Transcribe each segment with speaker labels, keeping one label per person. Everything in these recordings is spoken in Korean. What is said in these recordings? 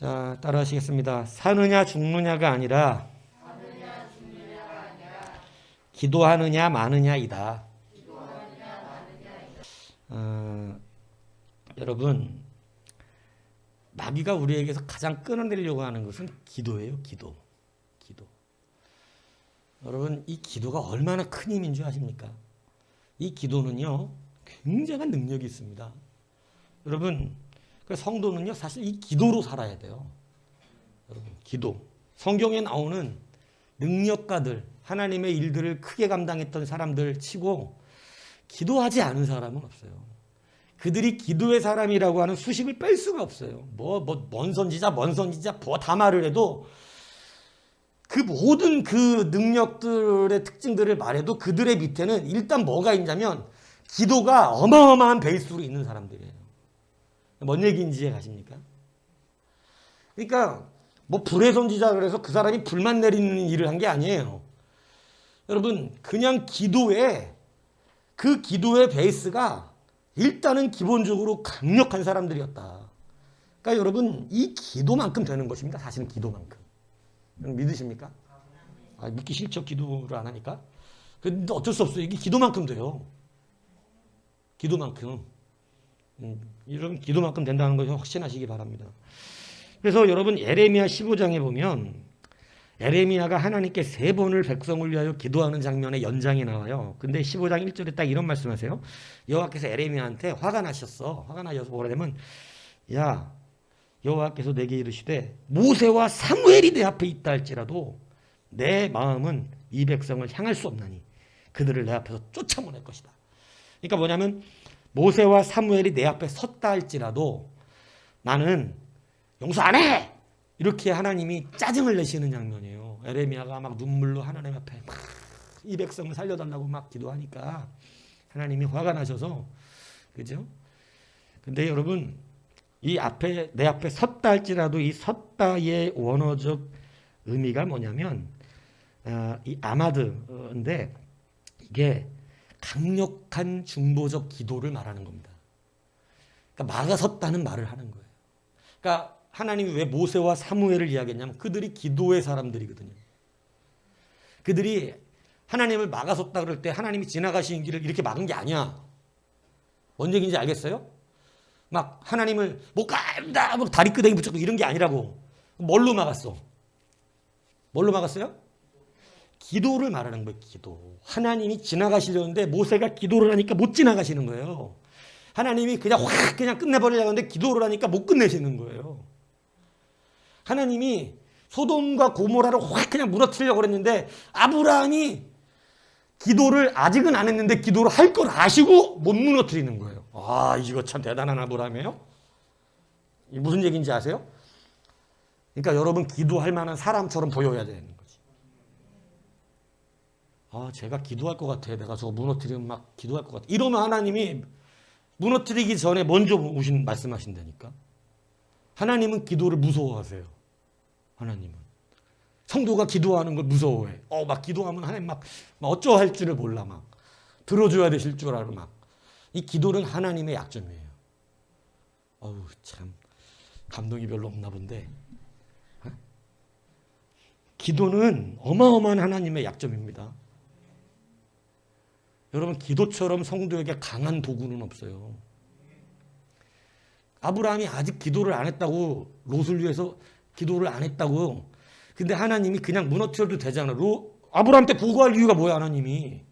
Speaker 1: 자, 따라하시겠습니다. 사느냐 죽느냐가 아니라 기도하느냐 마느냐이다. 여러분, 마귀가 우리에게서 가장 끊어내려고 하는 것은 기도예요. 기도. 여러분, 이 기도가 얼마나 큰 힘인 줄 아십니까? 이 기도는요, 굉장한 능력이 있습니다. 여러분, 그 성도는요, 사실 이 기도로 살아야 돼요. 여러분, 기도. 성경에 나오는 능력가들, 하나님의 일들을 크게 감당했던 사람들 치고 기도하지 않은 사람은 없어요. 그들이 기도의 사람이라고 하는 수식을 뺄 수가 없어요. 뭔 선지자, 다 말을 해도 그 모든 그 능력들의 특징들을 말해도 그들의 밑에는 일단 뭐가 있냐면 기도가 어마어마한 베이스로 있는 사람들이에요. 뭔 얘기인지 가십니까? 그러니까 뭐 불의 선지자 그래서 그 사람이 불만 내리는 일을 한 게 아니에요. 여러분, 그냥 그 기도의 베이스가 일단은 기본적으로 강력한 사람들이었다. 그러니까 여러분, 이 기도만큼 되는 것입니다. 사실은 기도만큼. 믿으십니까? 믿기 싫죠. 기도를 안 하니까. 근데 어쩔 수 없어요. 이게 기도만큼 돼요. 기도만큼. 여러분, 기도만큼 된다는 걸 확신하시기 바랍니다. 그래서 여러분, 에레미야 15장에 보면 에레미야가 하나님께 3번을 백성을 위하여 기도하는 장면의 연장이 나와요. 근데 15장 1절에 딱 이런 말씀하세요. 여호와께서 에레미야한테 화가 나셔서 뭐라 하냐면, 야, 여호와께서 내게 이르시되 모세와 사무엘이 내 앞에 있다 할지라도 내 마음은 이 백성을 향할 수 없나니 그들을 내 앞에서 쫓아보낼 것이다. 그러니까 뭐냐면 모세와 사무엘이 내 앞에 섰다 할지라도 나는 용서 안 해! 이렇게 하나님이 짜증을 내시는 장면이에요. 에레미야가 막 눈물로 하나님 앞에 막 이 백성을 살려달라고 막 기도하니까 하나님이 화가 나셔서, 그죠? 근데 여러분, 내 앞에 섰다 할지라도 이 섰다의 원어적 의미가 뭐냐면, 이 아마드인데, 이게 강력한 중보적 기도를 말하는 겁니다. 그러니까 막아섰다는 말을 하는 거예요. 그러니까 하나님이 왜 모세와 사무엘을 이야기했냐면 그들이 기도의 사람들이거든요. 그들이 하나님을 막아섰다 그럴 때 하나님이 지나가시는 길을 이렇게 막은 게 아니야. 뭔 얘기인지 알겠어요? 막 하나님을 못 간다, 뭐 다리끄댕이 붙였고 이런 게 아니라고. 뭘로 막았어? 뭘로 막았어요? 기도를 말하는 거예요. 기도. 하나님이 지나가시려는데 모세가 기도를 하니까 못 지나가시는 거예요. 하나님이 그냥 끝내버리려고 하는데 기도를 하니까 못 끝내시는 거예요. 하나님이 소돔과 고모라를 확 그냥 무너뜨리려고 그랬는데 아브라함이 기도를 아직은 안 했는데 기도를 할 걸 아시고 못 무너뜨리는 거예요. 이거 참 대단한 아브라함이에요. 무슨 얘기인지 아세요? 그러니까 여러분, 기도할 만한 사람처럼 보여야 되는 거지. 제가 기도할 것 같아. 내가 저거 무너뜨리면 막 기도할 것 같아. 이러면 하나님이 무너뜨리기 전에 먼저 말씀하신다니까. 하나님은 기도를 무서워하세요. 하나님은. 성도가 기도하는 걸 무서워해. 막 기도하면 하나님 막 어쩌할 줄을 몰라. 막 들어줘야 되실 줄 알고 막. 이 기도는 하나님의 약점이에요. 참 감동이 별로 없나 본데. 기도는 어마어마한 하나님의 약점입니다. 여러분, 기도처럼 성도에게 강한 도구는 없어요. 아브라함이 아직 기도를 안 했다고, 롯을 위해서 기도를 안 했다고. 근데 하나님이 그냥 무너뜨려도 되잖아. 아브라함한테 보고할 이유가 뭐야, 하나님이?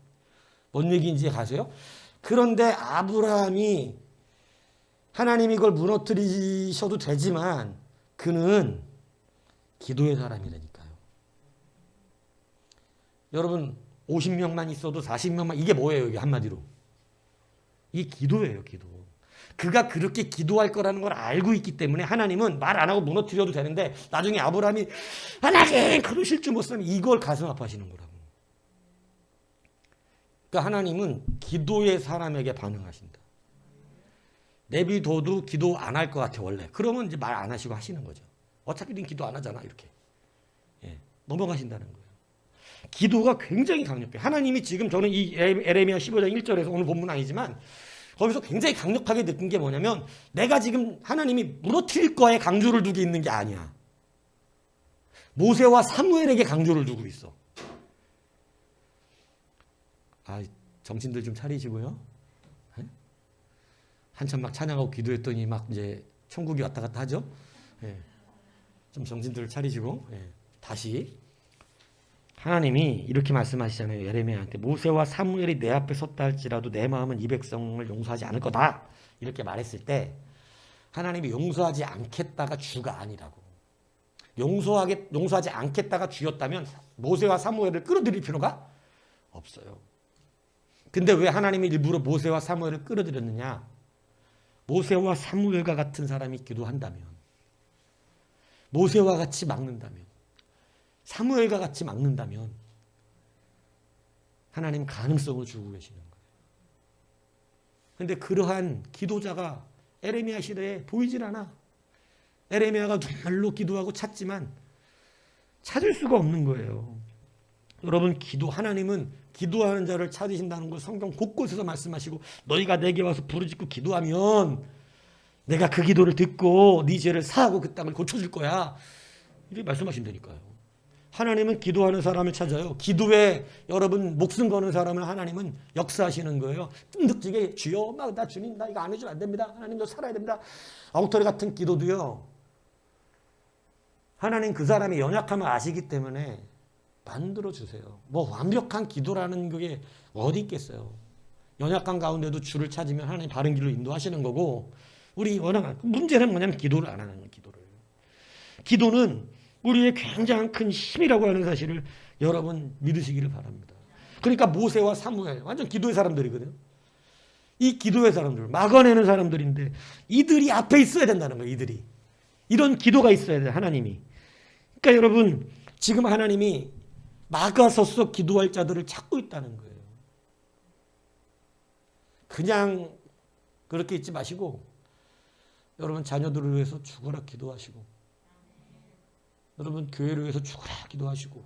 Speaker 1: 뭔 얘기인지 아세요? 그런데 아브라함이 하나님이 이걸 무너뜨리셔도 되지만 그는 기도의 사람이라니까요. 여러분, 50명만 있어도 40명만, 이게 뭐예요, 이게 한마디로? 이게 기도예요, 기도. 그가 그렇게 기도할 거라는 걸 알고 있기 때문에 하나님은 말 안 하고 무너뜨려도 되는데 나중에 아브라함이 하나님 그러실 줄 못쓰면 이걸 가슴 아파하시는 거라고. 그러니까 하나님은 기도의 사람에게 반응하신다. 내비둬도 기도 안 할 것 같아 원래. 그러면 이제 말 안 하시고 하시는 거죠. 어차피 넌 기도 안 하잖아 이렇게. 넘어가신다는 거예요. 기도가 굉장히 강력해요. 하나님이 지금 저는 이 에레미야 15장 1절에서 오늘 본문 아니지만 거기서 굉장히 강력하게 느낀 게 뭐냐면 내가 지금 하나님이 무너뜨릴 거에 강조를 두고 있는 게 아니야. 모세와 사무엘에게 강조를 두고 있어. 아, 정신들 좀 차리시고요. 네? 한참 막 찬양하고 기도했더니 막 이제 천국이 왔다 갔다 하죠. 네. 좀 정신들을 차리시고 다시 하나님이 이렇게 말씀하시잖아요. 예레미야한테 모세와 사무엘이 내 앞에 섰다 할지라도 내 마음은 이 백성을 용서하지 않을 거다. 이렇게 말했을 때 하나님이 용서하지 않겠다가 주가 아니라고. 용서하지 않겠다가 주였다면 모세와 사무엘을 끌어들일 필요가 없어요. 근데 왜 하나님이 일부러 모세와 사무엘을 끌어들였느냐? 모세와 사무엘과 같은 사람이 기도한다면, 모세와 같이 막는다면, 사무엘과 같이 막는다면 하나님 가능성을 주고 계시는 거예요. 그런데 그러한 기도자가 에레미야 시대에 보이질 않아. 에레미야가 정말로 기도하고 찾지만 찾을 수가 없는 거예요. 여러분, 하나님은 기도하는 자를 찾으신다는 걸 성경 곳곳에서 말씀하시고, 너희가 내게 와서 부르짖고 기도하면 내가 그 기도를 듣고 네 죄를 사하고 그 땅을 고쳐줄 거야. 이렇게 말씀하신다니까요. 하나님은 기도하는 사람을 찾아요. 기도에 여러분 목숨 거는 사람을 하나님은 역사하시는 거예요. 끈덕지게 주여, 나 주님, 나 이거 안 해주면 안 됩니다. 하나님 저 살아야 됩니다. 엉터리 같은 기도도요. 하나님 그 사람의 연약함을 아시기 때문에 만들어주세요. 뭐 완벽한 기도라는 그게 어디 있겠어요. 연약한 가운데도 주를 찾으면 하나님 바른 길로 인도하시는 거고, 우리 워낙 문제는 뭐냐면 기도를 안 하는 거예요. 기도는 우리의 굉장한 큰 힘이라고 하는 사실을 여러분 믿으시기를 바랍니다. 그러니까 모세와 사무엘 완전 기도의 사람들이거든요. 이 기도의 사람들, 막아내는 사람들인데 이들이 앞에 있어야 된다는 거예요. 이들이. 이런 기도가 있어야 돼요. 하나님이. 그러니까 여러분 지금 하나님이 막아서서 기도할 자들을 찾고 있다는 거예요. 그냥 그렇게 있지 마시고 여러분 자녀들을 위해서 죽어라 기도하시고, 여러분 교회를 위해서 죽어라 기도하시고,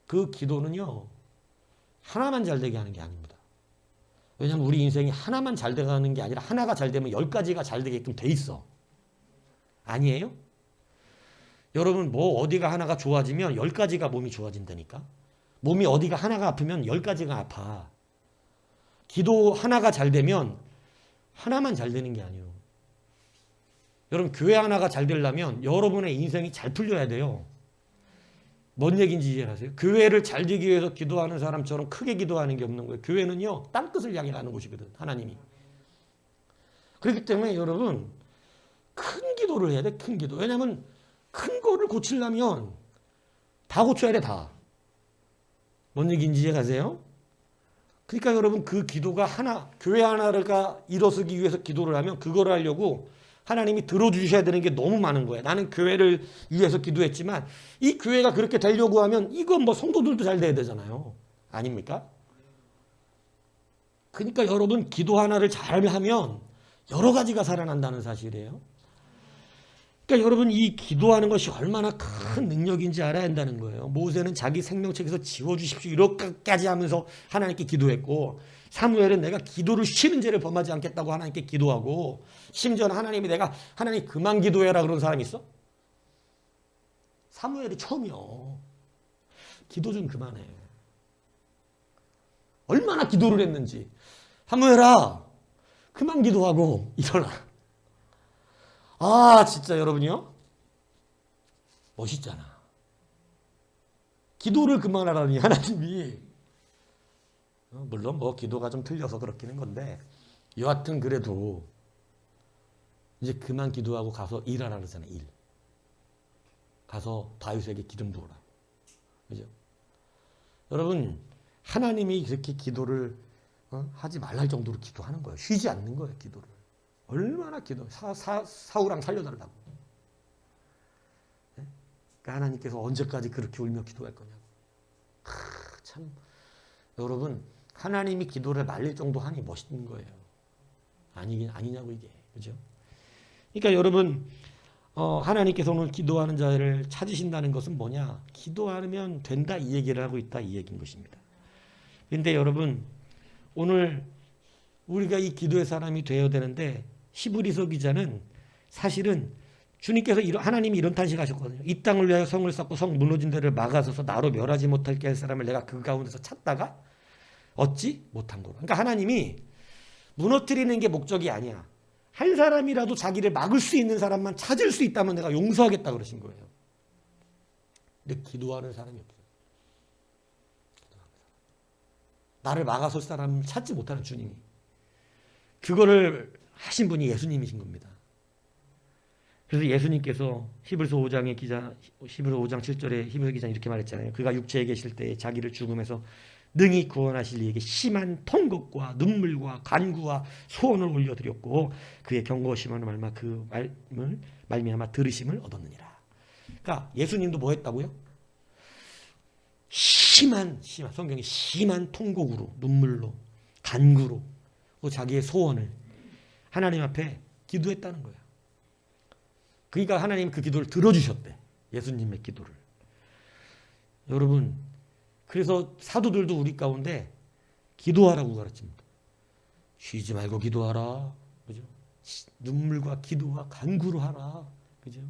Speaker 1: 그 기도는요 하나만 잘 되게 하는 게 아닙니다. 왜냐하면 우리 인생이 하나만 잘 되가는 게 아니라 하나가 잘 되면 10가지가 잘 되게끔 돼 있어. 아니에요? 여러분 뭐 어디가 하나가 좋아지면 10가지가 몸이 좋아진다니까. 몸이 어디가 하나가 아프면 10가지가 아파. 기도 하나가 잘 되면 하나만 잘 되는 게 아니에요. 여러분 교회 하나가 잘 되려면 여러분의 인생이 잘 풀려야 돼요. 뭔 얘기인지 이해하세요? 교회를 잘 되기 위해서 기도하는 사람처럼 크게 기도하는 게 없는 거예요. 교회는요 땅끝을 향해 가는 곳이거든. 하나님이. 그렇기 때문에 여러분 큰 기도를 해야 돼. 큰 기도. 왜냐하면 큰 거를 고치려면 다 고쳐야 돼. 다. 뭔 얘기인지 이해가세요? 그러니까 여러분 그 기도가 하나, 교회 하나를 일어서기 위해서 기도를 하면 그거를 하려고 하나님이 들어주셔야 되는 게 너무 많은 거예요. 나는 교회를 위해서 기도했지만 이 교회가 그렇게 되려고 하면 이건 뭐 성도들도 잘 돼야 되잖아요. 아닙니까? 그러니까 여러분 기도 하나를 잘 하면 여러 가지가 살아난다는 사실이에요. 그러니까 여러분 이 기도하는 것이 얼마나 큰 능력인지 알아야 한다는 거예요. 모세는 자기 생명책에서 지워주십시오 이렇게까지 하면서 하나님께 기도했고, 사무엘은 내가 기도를 쉬는 죄를 범하지 않겠다고 하나님께 기도하고, 심지어는 하나님 그만 기도해라 그런 사람이 있어? 사무엘이 처음이요. 기도 좀 그만해. 얼마나 기도를 했는지. 사무엘아 그만 기도하고 일어나. 아 진짜 여러분이요 멋있잖아. 기도를 그만하라니 하나님이. 물론 뭐 기도가 좀 틀려서 그렇기는 건데 여하튼 그래도 이제 그만 기도하고 가서 일하라 그러잖아요. 일. 가서 다윗에게 기름 부어라. 그죠? 여러분 하나님이 그렇게 기도를 하지 말랄 정도로 기도하는 거예요. 쉬지 않는 거예요. 기도를. 얼마나 기도. 사우랑 살려달라고. 네? 그러니까 하나님께서 언제까지 그렇게 울며 기도할 거냐고. 참 여러분 하나님이 기도를 말릴 정도 하니 멋있는 거예요. 아니냐고 이게. 그죠? 그러니까 여러분 하나님께서 오늘 기도하는 자를 찾으신다는 것은 뭐냐? 기도하면 된다 이 얘기를 하고 있다 이 얘기인 것입니다. 그런데 여러분 오늘 우리가 이 기도의 사람이 되어야 되는데 히브리서 기자는 사실은 주님께서 하나님이 이런 탄식하셨거든요. 이 땅을 위하여 성을 쌓고 성 무너진 데를 막아서서 나로 멸하지 못하게 할 사람을 내가 그 가운데서 찾다가 얻지 못한 거로. 그러니까 하나님이 무너뜨리는 게 목적이 아니야. 한 사람이라도 자기를 막을 수 있는 사람만 찾을 수 있다면 내가 용서하겠다 그러신 거예요. 근데 기도하는 사람이 없어요. 나를 막아설 사람을 찾지 못하는 주님이. 그거를 하신 분이 예수님이신 겁니다. 그래서 예수님께서 히브리서 5장 7절에 히브리서 기자는 이렇게 말했잖아요. 그가 육체에 계실 때 자기를 죽음에서 능히 구원하실 이에게 심한 통곡과 눈물과 간구와 소원을 올려드렸고 그의 경고심하는 말마 그 말을 말미암아 들으심을 얻었느니라. 그러니까 예수님도 뭐 했다고요? 심한 성경이 심한 통곡으로 눈물로 간구로 자기의 소원을 하나님 앞에 기도했다는 거예요. 그러니까 하나님 그 기도를 들어주셨대. 예수님의 기도를. 여러분 그래서 사도들도 우리 가운데 기도하라고 가르칩니다. 쉬지 말고 기도하라. 그죠? 눈물과 기도와 간구로 하라. 그죠?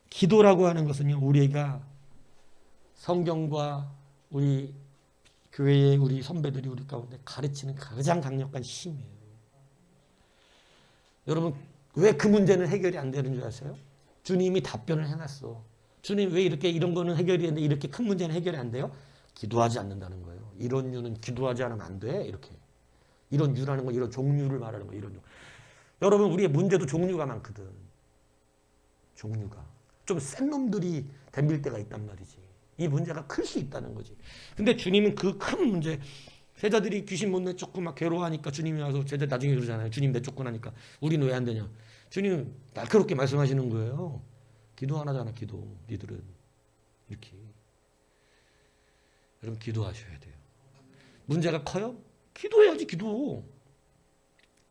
Speaker 1: 기도라고 하는 것은요, 우리가 성경과 우리 교회의 우리 선배들이 우리 가운데 가르치는 가장 강력한 힘이에요. 여러분, 왜 그 문제는 해결이 안 되는 줄 아세요? 주님이 답변을 해놨어. 주님 왜 이렇게 이런 거는 해결이 되는데 이렇게 큰 문제는 해결이 안 돼요? 기도하지 않는다는 거예요. 이런 유는 기도하지 않으면 안 돼. 이렇게. 이런 유라는 건 이런 종류를 말하는 거예요. 이런 유. 여러분 우리의 문제도 종류가 많거든. 종류가. 좀 센 놈들이 덤빌 때가 있단 말이지. 이 문제가 클 수 있다는 거지. 근데 주님은 그 큰 문제, 제자들이 귀신 못 내쫓고 막 괴로워하니까 주님이 와서 제자 나중에 그러잖아요. 주님 내쫓고나니까 우리는 왜 안 되냐. 주님 날카롭게 말씀하시는 거예요. 기도 안 하잖아. 기도. 니들은 이렇게. 여러분 기도하셔야 돼요. 문제가 커요? 기도해야지. 기도.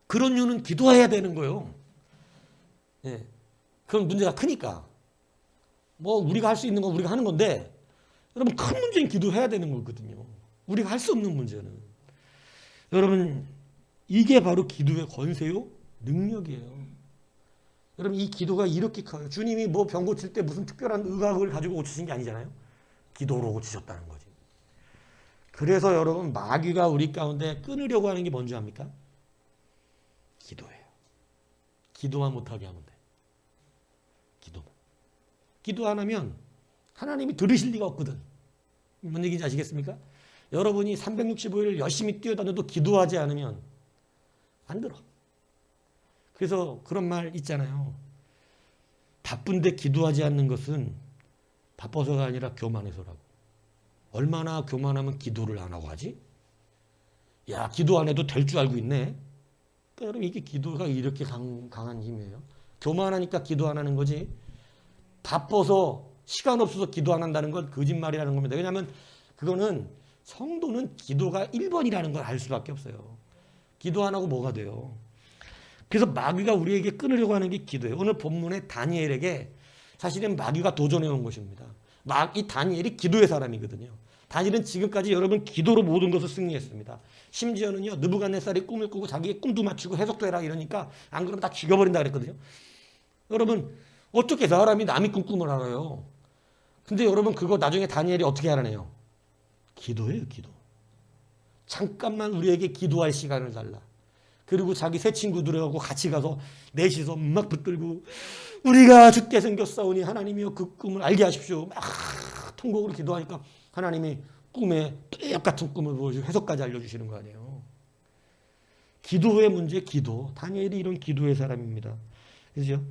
Speaker 1: 그런 이유는 기도해야 되는 거예요. 예. 그럼 문제가 크니까. 뭐 우리가 할 수 있는 건 우리가 하는 건데 여러분 큰 문제는 기도해야 되는 거거든요. 우리가 할 수 없는 문제는. 여러분 이게 바로 기도의 권세요? 능력이에요. 여러분 이 기도가 이렇게 커요. 주님이 뭐 병 고칠 때 무슨 특별한 의학을 가지고 고치신 게 아니잖아요. 기도로 고치셨다는 거지. 그래서 여러분 마귀가 우리 가운데 끊으려고 하는 게 뭔지 압니까? 기도예요. 기도만 못하게 하면 돼. 기도만. 기도 안 하면 하나님이 들으실 리가 없거든. 뭔 얘기인지 아시겠습니까? 여러분이 365일 열심히 뛰어다녀도 기도하지 않으면 안 들어. 그래서 그런 말 있잖아요. 바쁜데 기도하지 않는 것은 바빠서가 아니라 교만해서라고. 얼마나 교만하면 기도를 안 하고 하지? 야, 기도 안 해도 될 줄 알고 있네. 그러니까 여러분 이게 기도가 이렇게 강한 힘이에요. 교만하니까 기도 안 하는 거지. 바빠서 시간 없어서 기도 안 한다는 건 거짓말이라는 겁니다. 왜냐하면 그거는 성도는 기도가 1번이라는 걸 알 수밖에 없어요. 기도 안 하고 뭐가 돼요? 그래서 마귀가 우리에게 끊으려고 하는 게 기도예요. 오늘 본문의 다니엘에게 사실은 마귀가 도전해 온 것입니다. 이 다니엘이 기도의 사람이거든요. 다니엘은 지금까지 여러분 기도로 모든 것을 승리했습니다. 심지어는요 느부갓네살이 꿈을 꾸고 자기의 꿈도 맞추고 해석도 해라 이러니까 안 그러면 다 죽여버린다 그랬거든요. 여러분 어떻게 사람이 남이 꾼 꿈을 알아요? 근데 여러분 그거 나중에 다니엘이 어떻게 알아내요? 기도예요. 기도. 잠깐만 우리에게 기도할 시간을 달라. 그리고 자기 새 친구들하고 같이 가서 넷이서 막 붙들고 우리가 죽게 생겼사오니 하나님이여 그 꿈을 알게 하십시오. 막 통곡으로 기도하니까 하나님이 꿈에 똑같은 꿈을 보여주고 해석까지 알려주시는 거 아니에요. 기도의 문제, 기도. 다니엘이 이런 기도의 사람입니다. 그죠?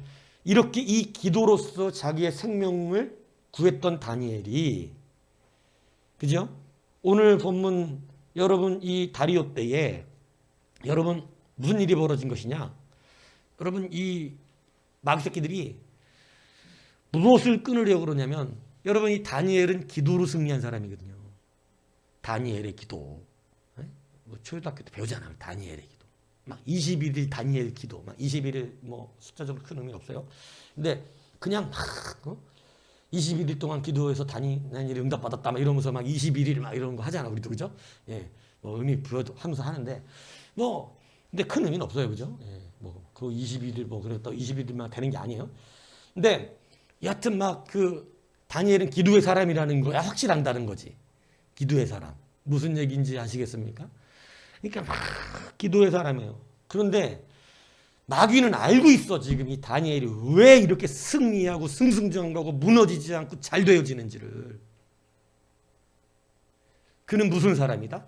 Speaker 1: 이렇게 이 기도로서 자기의 생명을 구했던 다니엘이, 그죠? 오늘 본문 여러분 이 다리오 때에 여러분 무슨 일이 벌어진 것이냐? 여러분 이 마귀 새끼들이 무엇을 끊으려고 그러냐면 여러분 이 다니엘은 기도로 승리한 사람이거든요. 다니엘의 기도. 뭐 초등학교 때 배우잖아요. 다니엘의 기도. 막 21일 다니엘 기도. 막 21일 뭐 숫자적으로 큰 의미는 없어요. 근데 그냥 막 21일 동안 기도해서 다니엘이 응답받았다 막 이러면서 막 21일 막 이런 거 하잖아. 우리도 그죠? 예. 뭐 의미 부여하면서 하는데 뭐 근데 큰 의미는 없어요, 그죠? 예, 뭐그 21일 뭐 그랬다 21일만 되는 게 아니에요. 근데 여하튼 막 그 다니엘은 기도의 사람이라는 거야 확실한다는 거지. 기도의 사람 무슨 얘기인지 아시겠습니까? 그러니까 막 기도의 사람이에요. 그런데 마귀는 알고 있어. 지금 이 다니엘이 왜 이렇게 승리하고 승승장구하고 무너지지 않고 잘 되어지는지를. 그는 무슨 사람이다?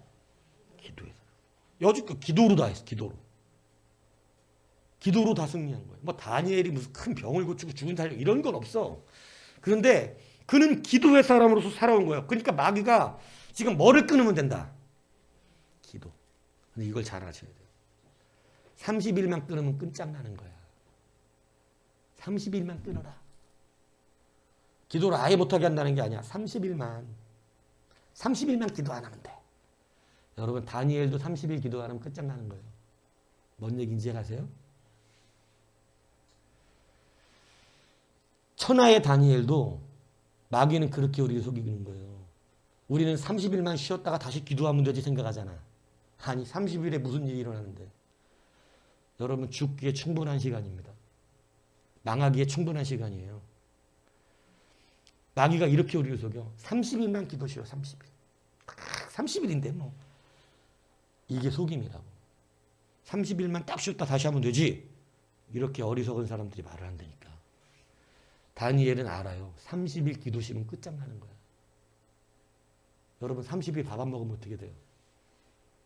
Speaker 1: 기도의 사람. 여지껏 기도로 다 했어. 기도로 다 승리한 거예요. 뭐 다니엘이 무슨 큰 병을 고치고 죽은 사람 이런 건 없어. 그런데 그는 기도의 사람으로서 살아온 거예요. 그러니까 마귀가 지금 뭐를 끊으면 된다? 기도. 근데 이걸 잘 아셔야 돼요. 30일만 끊으면 끝장나는 거야. 30일만 끊어라. 기도를 아예 못하게 한다는 게 아니야. 30일만 기도 안 하면 돼. 여러분 다니엘도 30일 기도 안 하면 끝장나는 거예요. 뭔 얘기인지 아세요? 천하의 다니엘도 마귀는 그렇게 우리를 속이는 거예요. 우리는 30일만 쉬었다가 다시 기도하면 되지 생각하잖아. 아니 30일에 무슨 일이 일어나는데. 여러분 죽기에 충분한 시간입니다. 망하기에 충분한 시간이에요. 마귀가 이렇게 우리를 속여. 30일만 기도 쉬어. 30일. 30일인데 뭐. 이게 속임이라고. 30일만 딱 쉬었다 다시 하면 되지. 이렇게 어리석은 사람들이 말을 한다니까. 다니엘은 알아요. 30일 기도 쉬면 끝장나는 거야. 여러분 30일 밥 안 먹으면 어떻게 돼요?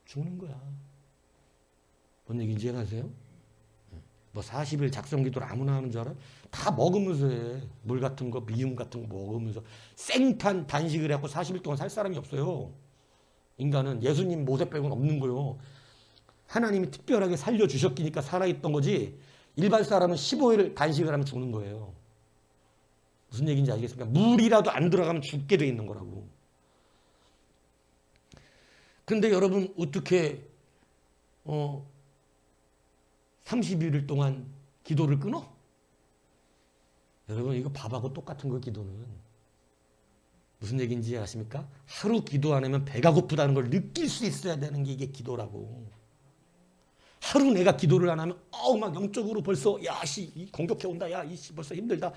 Speaker 1: 죽는 거야. 뭔 얘기인지 이해가세요? 뭐 40일 작성 기도를 아무나 하는 줄 알아? 다 먹으면서 해. 물 같은 거, 미음 같은 거 먹으면서 생판 단식을 해갖고 40일 동안 살 사람이 없어요. 인간은 예수님 모세 빼고는 없는 거예요. 하나님이 특별하게 살려주셨기니까 살아있던 거지 일반 사람은 15일 단식을 하면 죽는 거예요. 무슨 얘기인지 아시겠습니까? 물이라도 안 들어가면 죽게 돼 있는 거라고. 근데 여러분 어떻게 30일 동안 기도를 끊어? 여러분 이거 밥하고 똑같은 거 기도는. 무슨 얘기인지 아십니까? 하루 기도 안 하면 배가 고프다는 걸 느낄 수 있어야 되는 게 이게 기도라고. 하루 내가 기도를 안 하면 막 영적으로 벌써 공격해 온다. 벌써 힘들다.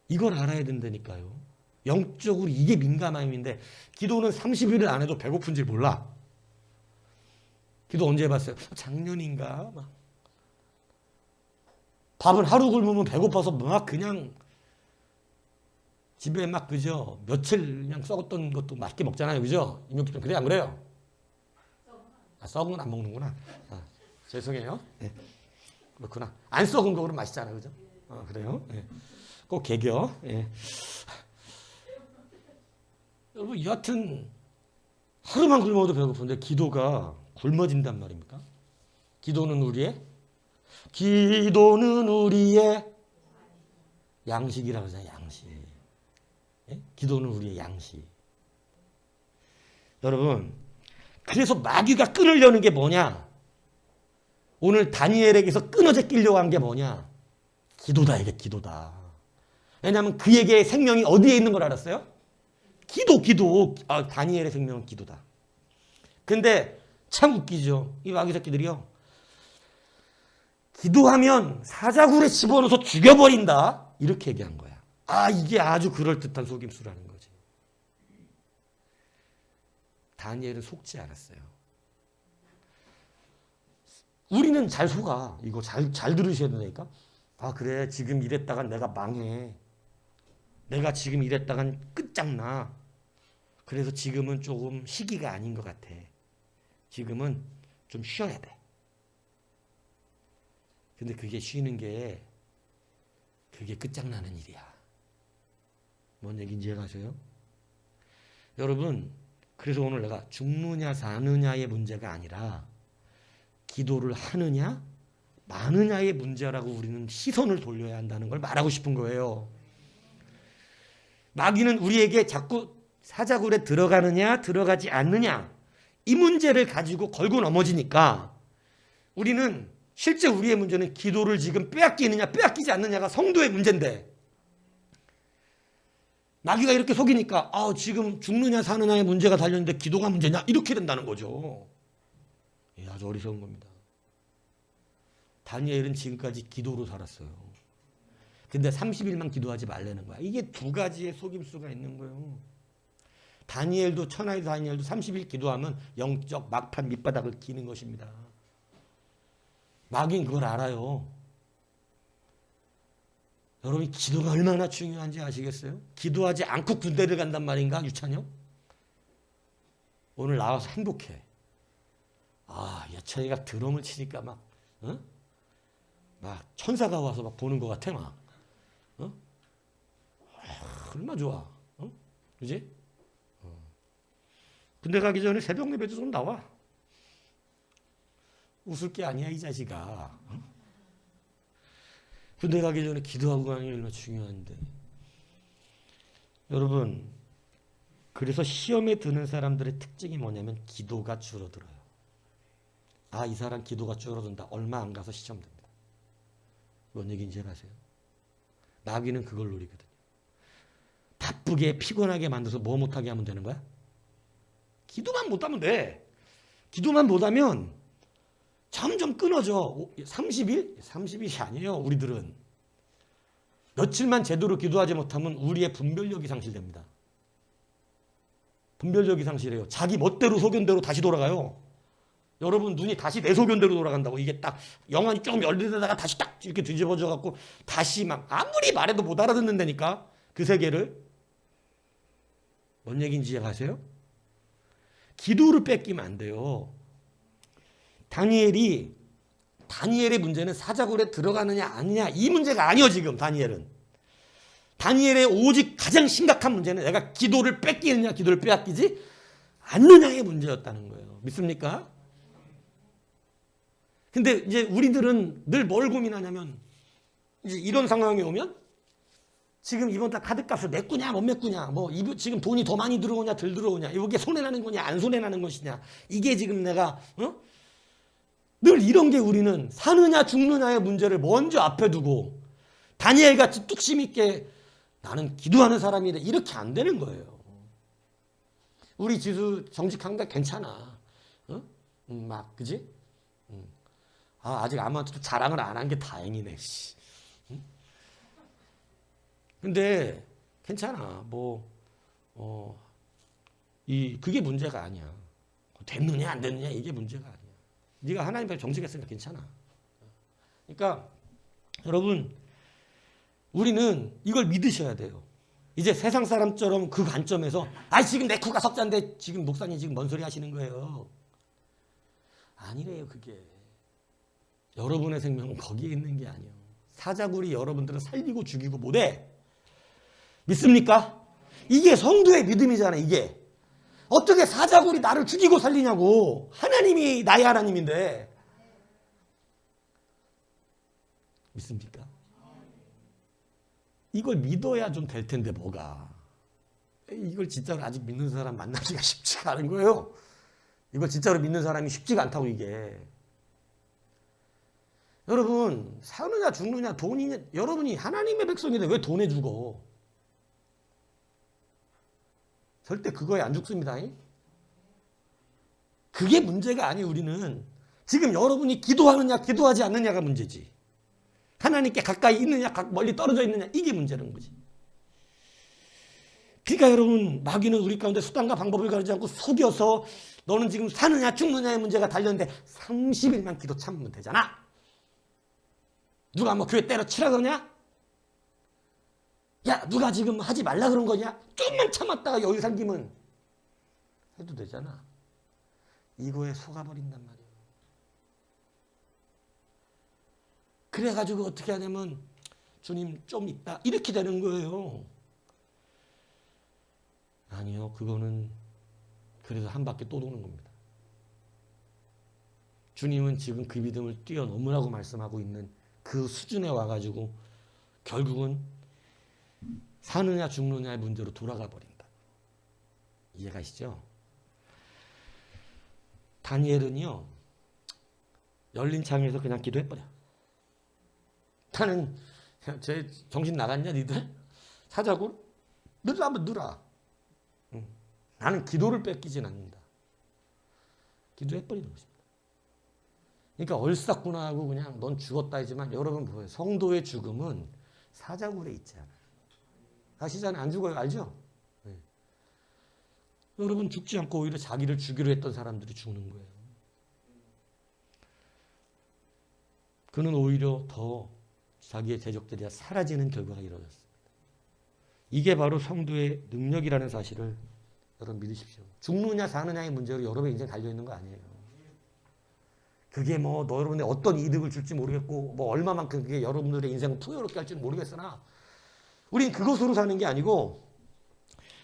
Speaker 1: 이걸 알아야 된다니까요. 영적으로 이게 민감함인데 기도는 30일을 안 해도 배고픈지 몰라. 기도 언제 해봤어요? 작년인가? 밥을 하루 굶으면 배고파서 막 그냥 집에 막 그죠? 며칠 그냥 썩었던 것도 맛있게 먹잖아요. 그죠? 임용기 그래 안 그래요? 썩은 건 안 먹는구나. 죄송해요. 네. 그렇구나. 안 썩은 거 그럼 맛있잖아. 그죠? 그래요? 네. 꼭 개겨. 네. 여러분 여하튼 하루만 굶어도 배고픈데 기도가 굶어진단 말입니까? 기도는 우리의 양식이라고 하잖아요. 양식. 예? 기도는 우리의 양식. 여러분 그래서 마귀가 끊으려는 게 뭐냐? 오늘 다니엘에게서 끊어져 끼려고 한 게 뭐냐? 기도다. 이게 기도다. 왜냐하면 그에게 생명이 어디에 있는 걸 알았어요? 기도. 다니엘의 생명은 기도다. 근데 참 웃기죠. 이 마귀 새끼들이요. 기도하면 사자굴에 집어넣어서 죽여버린다. 이렇게 얘기한 거야. 이게 아주 그럴듯한 속임수라는 거지. 다니엘은 속지 않았어요. 우리는 잘 속아. 이거 잘 들으셔야 되니까. 그래. 지금 이랬다간 내가 망해. 내가 지금 이랬다간 끝장나. 그래서 지금은 조금 시기가 아닌 것 같아. 지금은 좀 쉬어야 돼. 근데 그게 쉬는 게 그게 끝장나는 일이야. 뭔 얘기인지 이해가세요? 여러분 그래서 오늘 내가 죽느냐 사느냐의 문제가 아니라 기도를 하느냐 마느냐의 문제라고 우리는 시선을 돌려야 한다는 걸 말하고 싶은 거예요. 마귀는 우리에게 자꾸 사자굴에 들어가느냐 들어가지 않느냐 이 문제를 가지고 걸고 넘어지니까 우리는 실제 우리의 문제는 기도를 지금 빼앗기느냐 빼앗기지 않느냐가 성도의 문제인데 마귀가 이렇게 속이니까 지금 죽느냐 사느냐의 문제가 달렸는데 기도가 문제냐 이렇게 된다는 거죠. 예, 아주 어리석은 겁니다. 다니엘은 지금까지 기도로 살았어요. 근데 30일만 기도하지 말라는 거야. 이게 두 가지의 속임수가 있는 거예요. 다니엘도 천하의 다니엘도 30일 기도하면 영적 막판 밑바닥을 기는 것입니다. 마귀는 그걸 알아요. 여러분 기도가 얼마나 중요한지 아시겠어요? 기도하지 않고 군대를 간단 말인가 유찬영? 오늘 나와서 행복해. 아, 예찬이가 드럼을 치니까 막 천사가 와서 막 보는 것 같아 막. 얼마나 좋아. 그지? 군대 가기 전에 새벽 예배도 좀 나와. 웃을 게 아니야 이 자식아. 군대 가기 전에 기도하고 가는 게 얼마나 중요한데. 여러분 그래서 시험에 드는 사람들의 특징이 뭐냐면 기도가 줄어들어요. 아, 이 사람 기도가 줄어든다. 얼마 안 가서 시험 됩니다. 뭔 얘기인지 아세요? 마귀는 그걸 노리거든요. 바쁘게 피곤하게 만들어서 뭐 못하게 하면 되는 거야? 기도만 못하면 돼. 기도만 못하면 점점 끊어져. 30일? 30일이 아니에요. 우리들은. 며칠만 제대로 기도하지 못하면 우리의 분별력이 상실됩니다. 분별력이 상실해요. 자기 멋대로 소견대로 다시 돌아가요. 여러분 눈이 다시 내 소견대로 돌아간다고. 이게 딱 영안이 좀 열리다가 다시 딱 이렇게 뒤집어져 갖고 다시 막 아무리 말해도 못 알아듣는다니까. 그 세계를. 뭔 얘기인지 아세요? 기도를 뺏기면 안 돼요. 다니엘의 문제는 사자굴에 들어가느냐 아니냐 이 문제가 아니요. 지금 다니엘의 오직 가장 심각한 문제는 내가 기도를 뺏기느냐 기도를 빼앗기지 않느냐의 문제였다는 거예요. 믿습니까? 근데 이제 우리들은 늘 뭘 고민하냐면 이제 이런 상황이 오면 지금 이번 달 카드값을 메꾸냐 못 메꾸냐 뭐 지금 돈이 더 많이 들어오냐 덜 들어오냐 이게 손해나는 거냐 안 손해나는 것이냐 이게 지금 내가 늘 이런 게 우리는 사느냐 죽느냐의 문제를 먼저 앞에 두고 다니엘같이 뚝심 있게 나는 기도하는 사람이다 이렇게 안 되는 거예요. 우리 지수 정직한가 괜찮아. 막 그지? 아, 아직 아무한테도 자랑을 안 한 게 다행이네. 씨. 근데 괜찮아. 그게 문제가 아니야. 됐느냐 안 됐느냐 이게 문제가 아니야. 네가 하나님 앞에 정직했으니까 괜찮아. 그러니까 여러분 우리는 이걸 믿으셔야 돼요. 이제 세상 사람처럼 그 관점에서 지금 내 쿠가 석자인데 지금 목사님 지금 뭔 소리 하시는 거예요. 아니래요 그게. 여러분의 생명은 거기에 있는 게 아니에요. 사자굴이 여러분들을 살리고 죽이고 못해. 믿습니까? 이게 성도의 믿음이잖아. 이게 어떻게 사자굴이 나를 죽이고 살리냐고. 하나님이 나의 하나님인데. 믿습니까? 이걸 믿어야 좀 될 텐데 뭐가. 이걸 진짜로 아직 믿는 사람 만나기가 쉽지가 않은 거예요. 이걸 진짜로 믿는 사람이 쉽지가 않다고 이게. 여러분 사느냐 죽느냐 돈이냐. 여러분이 하나님의 백성인데 왜 돈에 죽어. 절대 그거에 안 죽습니다. 그게 문제가 아니에요. 우리는 지금 여러분이 기도하느냐 기도하지 않느냐가 문제지. 하나님께 가까이 있느냐 멀리 떨어져 있느냐 이게 문제라는 거지. 그러니까 여러분 마귀는 우리 가운데 수단과 방법을 가리지 않고 속여서 너는 지금 사느냐 죽느냐의 문제가 달렸는데 30일만 기도 참으면 되잖아. 누가 뭐 교회 때려치라 그러냐? 야 누가 지금 하지 말라 그런 거냐? 조금만 참았다가 여유 생기면 해도 되잖아. 이거에 속아버린단 말이에요. 그래가지고 어떻게 하냐면 주님 좀 있다 이렇게 되는 거예요. 아니요 그거는 그래서 한 바퀴 또 도는 겁니다. 주님은 지금 그 믿음을 뛰어넘으라고 말씀하고 있는 그 수준에 와가지고 결국은 사느냐 죽느냐의 문제로 돌아가 버린다. 이해가시죠? 다니엘은요 열린 창에서 그냥 기도해버려. 나는 제 정신 나갔냐 니들? 사자굴? 너들 한번 넣어라. 나는 기도를 뺏기진 않는다. 기도해버리는 것입니다. 그러니까 얼싸구나 하고 그냥 넌 죽었다 하지만 여러분 보여요. 성도의 죽음은 사자굴에 있지 않아요. 아시잖아요. 안 죽어요. 알죠? 네. 여러분 죽지 않고 오히려 자기를 죽이려 했던 사람들이 죽는 거예요. 그는 오히려 더 자기의 대적들이 사라지는 결과가 이루어졌습니다. 이게 바로 성도의 능력이라는 사실을 여러분 믿으십시오. 죽느냐 사느냐의 문제로 여러분의 인생 달려있는 거 아니에요. 그게 뭐 여러분의 어떤 이득을 줄지 모르겠고 뭐 얼마만큼 그게 여러분들의 인생을 풍요롭게 할지는 모르겠으나 우린 그것으로 사는 게 아니고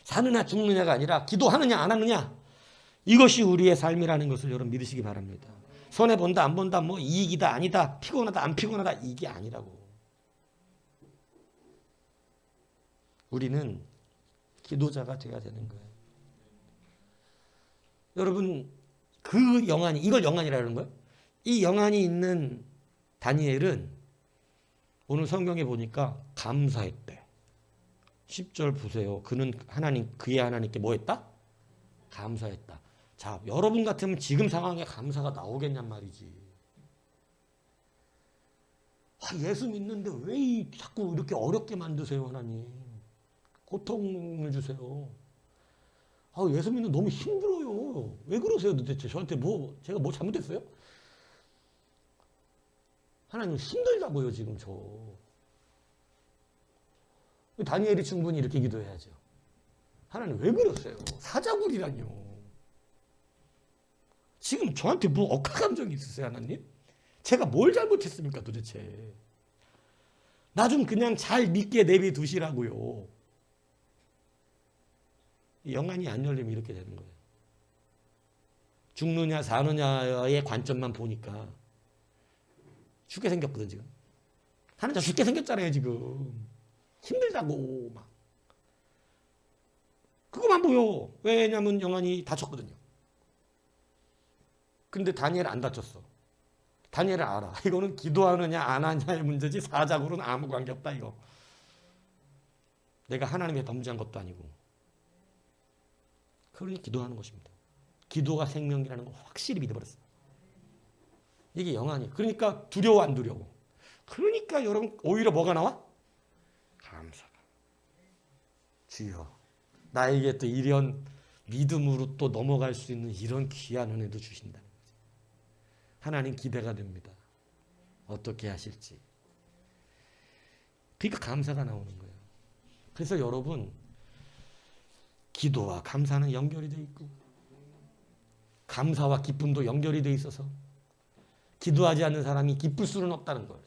Speaker 1: 사느냐 죽느냐가 아니라 기도하느냐 안 하느냐 이것이 우리의 삶이라는 것을 여러분 믿으시기 바랍니다. 손해본다 안 본다 뭐 이익이다 아니다 피곤하다 안 피곤하다 이게 아니라고. 우리는 기도자가 돼야 되는 거예요. 여러분 그 영안이 이걸 영안이라는 거예요. 이 영안이 있는 다니엘은 오늘 성경에 보니까 감사했대. 10절 보세요. 그는 그의 하나님께 뭐 했다? 감사했다. 자, 여러분 같으면 지금 상황에 감사가 나오겠냔 말이지. 예수 믿는데 왜 자꾸 이렇게 어렵게 만드세요, 하나님? 고통을 주세요. 예수 믿는 너무 힘들어요. 왜 그러세요, 도대체? 저한테 제가 뭐 잘못했어요? 하나님 힘들다고요, 지금 저. 다니엘이 충분히 이렇게 기도해야죠. 하나님 왜 그러세요? 사자굴이라뇨. 지금 저한테 뭐 억하 감정이 있으세요, 하나님? 제가 뭘 잘못했습니까, 도대체? 나 좀 그냥 잘 믿게 내비두시라고요. 영안이 안 열리면 이렇게 되는 거예요. 죽느냐 사느냐의 관점만 보니까 죽게 생겼거든 지금. 하나님 죽게 생겼잖아요 지금. 힘들다고 막. 그거만 보여. 왜냐면 영안이 다쳤거든요. 근데 다니엘은 안 다쳤어. 다니엘은 알아. 이거는 기도하느냐 안 하냐의 문제지 사자굴은 아무 관계없다 이거. 내가 하나님의 범죄한 것도 아니고. 그러니 기도하는 것입니다. 기도가 생명이라는 걸 확실히 믿어버렸어요. 이게 영안이에요. 그러니까 두려워 안 두려워. 그러니까 여러분 오히려 뭐가 나와? 감사가. 주여 나에게 또 이런 믿음으로 또 넘어갈 수 있는 이런 귀한 은혜도 주신다는 거죠. 하나님 기대가 됩니다. 어떻게 하실지. 그러니까 감사가 나오는 거예요. 그래서 여러분 기도와 감사는 연결이 되어 있고 감사와 기쁨도 연결이 되어 있어서 기도하지 않는 사람이 기쁠 수는 없다는 걸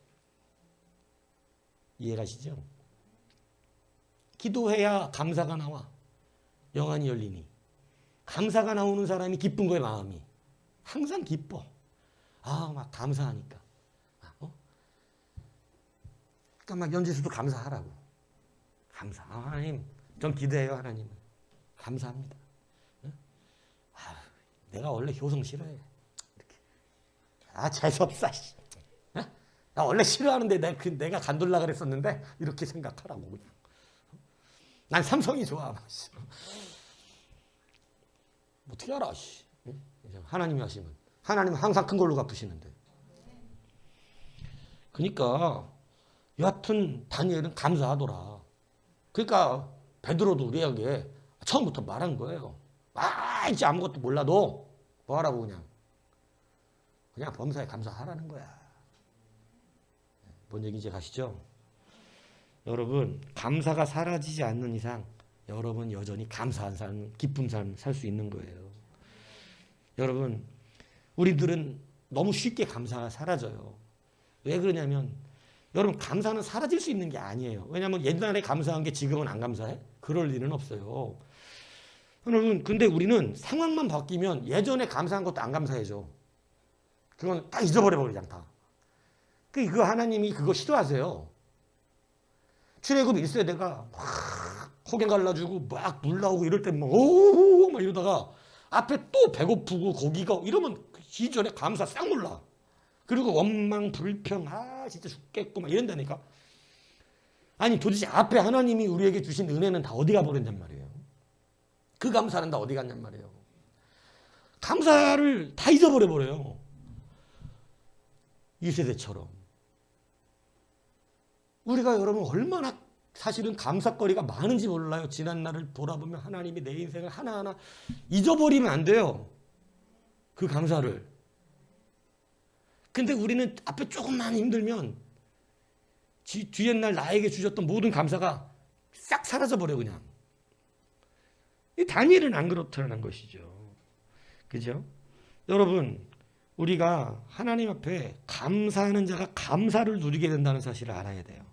Speaker 1: 이해가시죠? 기도해야 감사가 나와. 영안이 열리니. 감사가 나오는 사람이 기쁜 거예요, 마음이. 항상 기뻐. 막 감사하니까. 그러니까 막 연지수도 감사하라고. 감사. 하나님, 전 기대해요, 하나님. 감사합니다. 내가 원래 효성 싫어해. 이렇게. 재수없어. 나 원래 싫어하는데 내가 간둘라 그랬었는데 이렇게 생각하라고 그냥. 난 삼성이 좋아. 어떻게 알아? 하나님이 하시면. 하나님은 항상 큰 걸로 갚으시는데. 그러니까 여하튼 다니엘은 감사하더라. 그러니까 베드로도 우리에게 처음부터 말한 거예요. 이제 아무것도 몰라도 뭐 하라고 그냥 범사에 감사하라는 거야. 뭔 얘기인지 가시죠? 여러분 감사가 사라지지 않는 이상 여러분 여전히 감사한 삶, 기쁜 삶 살 수 있는 거예요. 여러분 우리들은 너무 쉽게 감사가 사라져요. 왜 그러냐면 여러분 감사는 사라질 수 있는 게 아니에요. 왜냐하면 옛날에 감사한 게 지금은 안 감사해? 그럴 일은 없어요. 여러분 근데 우리는 상황만 바뀌면 예전에 감사한 것도 안 감사해져. 그건 다 잊어버려 그냥 다. 그 하나님이 그거 싫어하세요. 출애굽 1세대가 막 호갱 갈라주고 막 물 나오고 이럴 때 막 오오오 막 이러다가 앞에 또 배고프고 고기가 이러면 이전에 감사 싹 몰라. 그리고 원망 불평 진짜 죽겠고 막 이런다니까. 아니 도대체 앞에 하나님이 우리에게 주신 은혜는 다 어디 가버렸냔 말이에요. 그 감사는 다 어디 갔냔 말이에요. 감사를 다 잊어버려요. 이 세대처럼. 우리가 여러분 얼마나 사실은 감사거리가 많은지 몰라요. 지난 날을 돌아보면 하나님이 내 인생을 하나하나 잊어버리면 안 돼요. 그 감사를. 근데 우리는 앞에 조금만 힘들면 뒤에 날 나에게 주셨던 모든 감사가 싹 사라져버려 그냥. 이 다니엘은 안 그렇다는 것이죠. 그죠? 여러분, 우리가 하나님 앞에 감사하는 자가 감사를 누리게 된다는 사실을 알아야 돼요.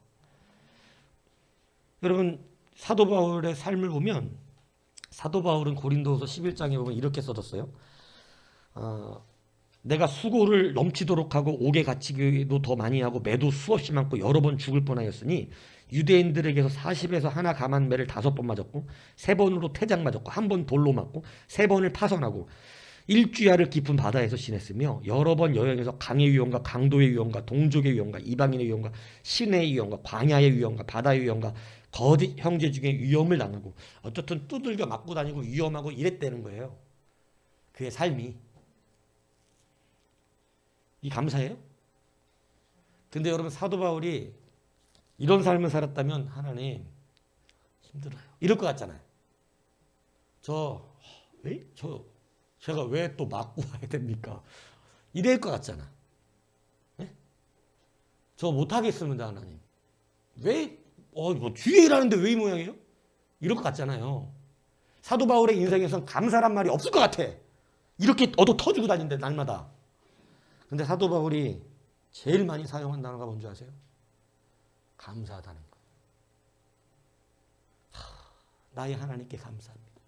Speaker 1: 여러분, 사도 바울의 삶을 보면 사도 바울은 고린도후서 11장에 보면 이렇게 써졌어요. 내가 수고를 넘치도록 하고 옥에 갇히기도 더 많이 하고 매도 수없이 많고 여러 번 죽을 뻔하였으니 유대인들에게서 40에서 하나 감한 매를 5번 맞았고 3번으로 태장 맞았고 1번 돌로 맞고 3번을 파선하고 일주야를 깊은 바다에서 지냈으며 여러 번 여행해서 강의 위험과 강도의 위험과 동족의 위험과 이방인의 위험과 신의 위험과 광야의 위험과 바다의 위험과 거짓 형제 중에 위험을 당하고 어쨌든 두들겨 맞고 다니고 위험하고 이랬다는 거예요. 그의 삶이. 이 감사예요? 근데 여러분 사도 바울이 이런 삶을 살았다면 하나님 힘들어요. 이럴 것 같잖아요. 제가 왜 또 맞고 와야 됩니까? 이럴 것 같잖아. 네? 저 못하겠습니다, 하나님. 뭐 뒤에 일하는데 왜 이 모양이에요? 이럴 것 같잖아요. 사도 바울의 인생에선 감사란 말이 없을 것 같아. 이렇게 얻어 터지고 다니는데, 날마다. 근데 사도 바울이 제일 많이 사용한 단어가 뭔지 아세요? 감사하다는 거. 나의 하나님께 감사합니다.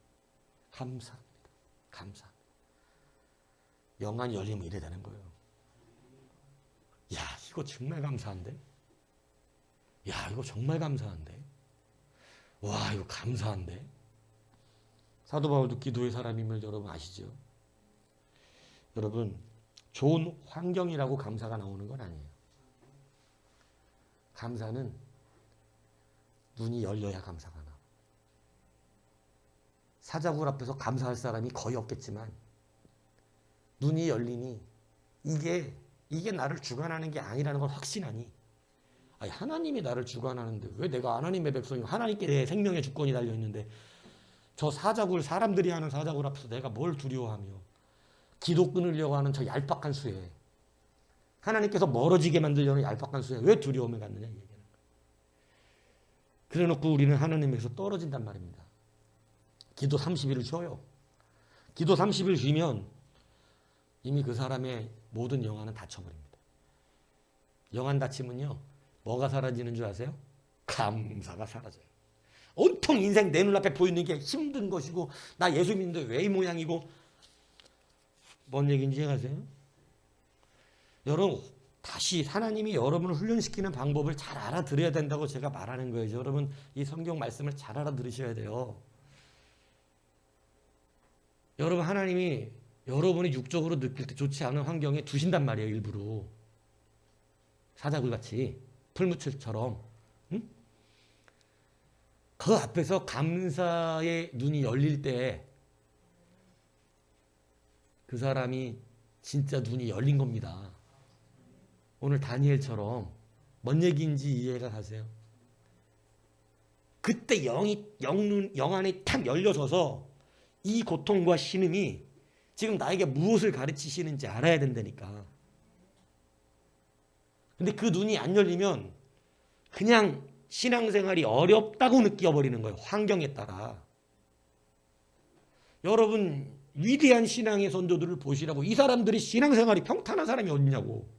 Speaker 1: 감사합니다. 감사합니다. 영안이 열리면 이래 되는 거예요. 야, 이거 정말 감사한데? 야, 이거 정말 감사한데? 와, 이거 감사한데? 사도 바울도 기도의 사람임을 여러분 아시죠? 여러분, 좋은 환경이라고 감사가 나오는 건 아니에요. 감사는 눈이 열려야 감사가 나와. 사자굴 앞에서 감사할 사람이 거의 없겠지만 눈이 열리니 이게 나를 주관하는 게 아니라는 걸 확신하니, 아니, 하나님이 나를 주관하는데 왜 내가 하나님의 백성이고 하나님께 내 생명의 주권이 달려있는데 저 사자굴, 사람들이 하는 사자굴 앞에서 내가 뭘 두려워하며 기도 끊으려고 하는 저 얄팍한 수에, 하나님께서 멀어지게 만들려는 얄팍한 수에 왜 두려움을 갖느냐 이 얘기는. 그래놓고 우리는 하나님에서 떨어진단 말입니다. 기도 30일을 쉬어요. 기도 30일 쉬면 이미 그 사람의 모든 영안은 닫혀버립니다. 영안 닫히면요, 뭐가 사라지는 줄 아세요? 감사가 사라져요. 온통 인생 내 눈앞에 보이는 게 힘든 것이고 나 예수 믿는데 왜 이 모양이고, 뭔 얘기인지 아세요? 여러분, 다시 하나님이 여러분을 훈련시키는 방법을 잘 알아들어야 된다고 제가 말하는 거예요. 여러분, 이 성경 말씀을 잘 알아들으셔야 돼요. 여러분, 하나님이 여러분이 육적으로 느낄 때 좋지 않은 환경에 두신단 말이에요. 일부러. 사자굴같이 풀무칠처럼. 응? 그 앞에서 감사의 눈이 열릴 때 그 사람이 진짜 눈이 열린 겁니다. 오늘 다니엘처럼. 뭔 얘기인지 이해가 가세요? 그때 영안이 탁 열려져서 이 고통과 신음이 지금 나에게 무엇을 가르치시는지 알아야 된다니까. 근데 그 눈이 안 열리면 그냥 신앙생활이 어렵다고 느껴버리는 거예요. 환경에 따라. 여러분, 위대한 신앙의 선조들을 보시라고. 이 사람들이 신앙생활이 평탄한 사람이 어딨냐고.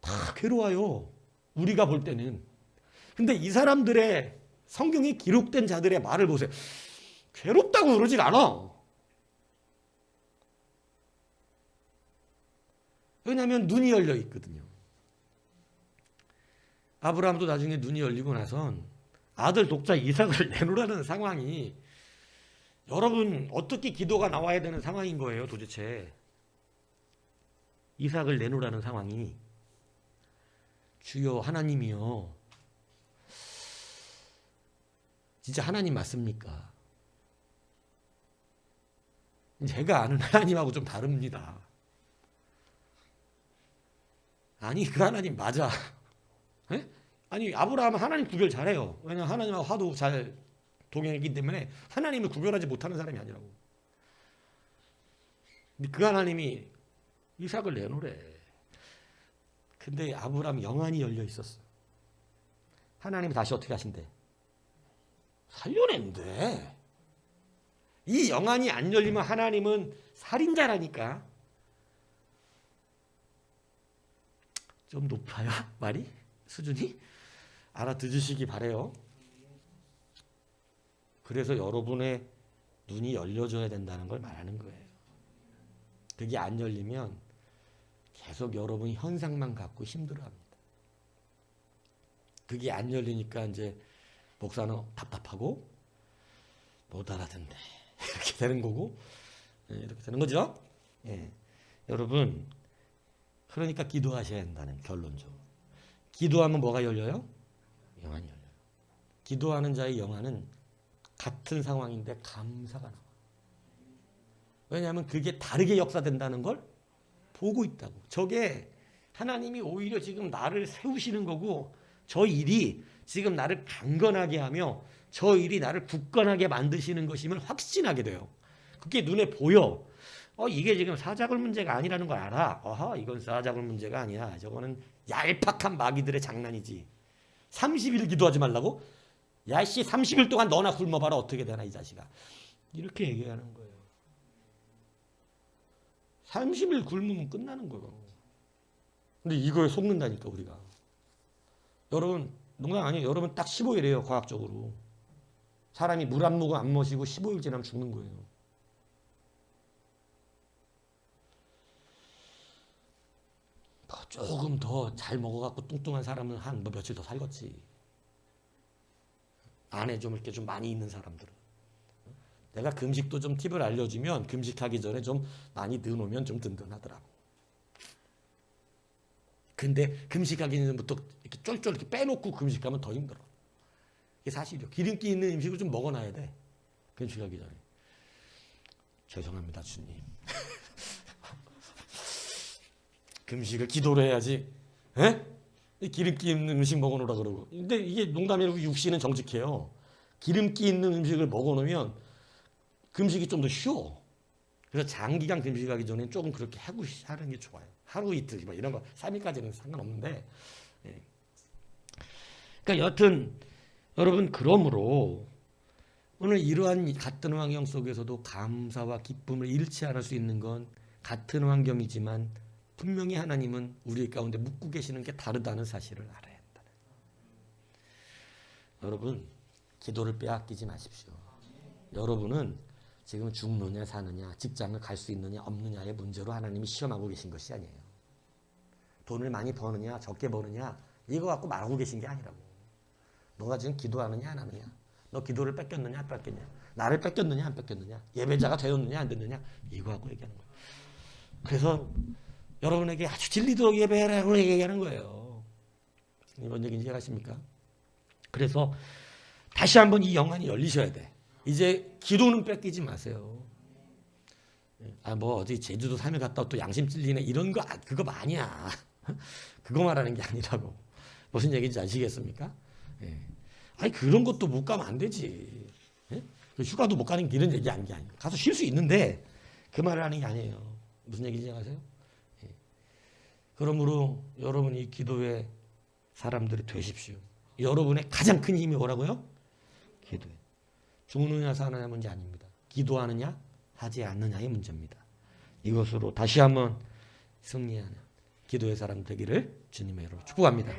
Speaker 1: 다 괴로워요. 우리가 볼 때는. 근데 이 사람들의 성경에 기록된 자들의 말을 보세요. 괴롭다고 그러질 않아. 왜냐하면 눈이 열려 있거든요. 아브라함도 나중에 눈이 열리고 나선 아들 독자 이삭을 내놓으라는 상황이, 여러분, 어떻게 기도가 나와야 되는 상황인 거예요 도대체. 이삭을 내놓으라는 상황이. 주여 하나님이요, 진짜 하나님 맞습니까? 제가 아는 하나님하고 좀 다릅니다. 아니 그 하나님 맞아. 예? 아니 아브라함 하나님 구별 잘해요. 왜냐하면 하나님하고 하도 잘 동행했기 때문에 하나님을 구별하지 못하는 사람이 아니라고. 근데 그 하나님이 이삭을 내놓으래. 근데 아브라함 영안이 열려 있었어. 하나님이 다시 어떻게 하신대? 살려낸대. 이 영안이 안 열리면 하나님은 살인자라니까. 좀 높아요? 말이? 수준이? 알아들으시기 바래요. 그래서 여러분의 눈이 열려져야 된다는 걸 말하는 거예요. 그게 안 열리면 계속 여러분이 현상만 갖고 힘들어합니다. 그게 안 열리니까 이제 목사는 답답하고 못 알아듣네. 이렇게 되는 거고, 이렇게 되는 거죠. 예. 여러분, 그러니까 기도하셔야 한다는 결론적으로. 기도하면 뭐가 열려요? 영안이 열려요. 기도하는 자의 영안은 같은 상황인데 감사가 나와요. 왜냐하면 그게 다르게 역사된다는 걸 보고 있다고. 저게 하나님이 오히려 지금 나를 세우시는 거고, 저 일이 지금 나를 강건하게 하며 저 일이 나를 굳건하게 만드시는 것임을 확신하게 돼요. 그게 눈에 보여. 이게 지금 사자굴 문제가 아니라는 걸 알아. 이건 사자굴 문제가 아니야. 저거는 얄팍한 마귀들의 장난이지. 30일 기도하지 말라고? 야, 씨, 30일 동안 너나 굶어봐라. 어떻게 되나, 이 자식아. 이렇게 얘기하는 거예요. 30일 굶으면 끝나는 거예요. 근데 이거에 속는다니까, 우리가. 여러분, 농담 아니에요. 여러분 딱 15일이에요, 과학적으로. 사람이 물 한 모금 안 마시고 15일 지나면 죽는 거예요. 조금 더 잘 먹어갖고 뚱뚱한 사람은 한 며칠 더 살겠지. 안에 좀 이렇게 좀 많이 있는 사람들은. 내가 금식도 좀 팁을 알려주면 금식하기 전에 좀 많이 넣어놓으면 좀 든든하더라고. 근데 금식하기 전부터 이렇게 쫄쫄 이렇게 빼놓고 금식하면 더 힘들어. 이게 사실이요. 기름기 있는 음식을 좀 먹어놔야 돼. 금식하기 전에. 죄송합니다, 주님. 금식을 기도로 해야지. 에? 기름기 있는 음식 먹어놓으라 그러고. 근데 이게 농담이라고 육신은 정직해요. 기름기 있는 음식을 먹어놓으면 금식이 좀 더 쉬워. 그래서 장기간 금식하기 전에 조금 그렇게 하고 하는 게 좋아요. 하루 이틀 뭐 이런 거 3일까지는 상관없는데. 예. 그러니까 여튼 여러분 그러므로 오늘 이러한 같은 환경 속에서도 감사와 기쁨을 잃지 않을 수 있는 건 같은 환경이지만 분명히 하나님은 우리 가운데 묵고 계시는 게 다르다는 사실을 알아야 한다. 여러분 기도를 빼앗기지 마십시오. 여러분은 지금 죽느냐 사느냐 직장을 갈 수 있느냐 없느냐의 문제로 하나님이 시험하고 계신 것이 아니에요. 돈을 많이 버느냐 적게 버느냐 이거 갖고 말하고 계신 게 아니라고. 너가 지금 기도하느냐 안 하느냐, 너 기도를 뺏겼느냐 안 뺏겼느냐, 나를 뺏겼느냐 안 뺏겼느냐, 예배자가 되었느냐 안 됐느냐 이거 갖고 얘기하는 거예요. 그래서 여러분에게 아주 진리도록 예배하라고 얘기하는 거예요. 뭔 얘기인지 이해하십니까? 그래서 다시 한번 이 영안이 열리셔야 돼. 이제 기도는 뺏기지 마세요. 뭐 어디 제주도 3일 갔다 또 양심 찔리네 이런 거 그거 아니야. 그거 말하는 게 아니라고. 무슨 얘기인지 아시겠습니까? 예. 아니 그런 것도 못 가면 안 되지. 예? 휴가도 못 가는 길은 얘기 아닌 게 아니에요. 가서 쉴 수 있는데 그 말을 하는 게 아니에요. 무슨 얘기인지 아세요? 예. 그러므로 여러분이 기도의 사람들이 되십시오. 여러분의 가장 큰 힘이 뭐라고요? 기도예요. 죽느냐 사느냐 문제 아닙니다. 기도하느냐 하지 않느냐의 문제입니다. 이것으로 다시 한번 승리하는 기도의 사람 되기를 주님의 이름으로 축복합니다.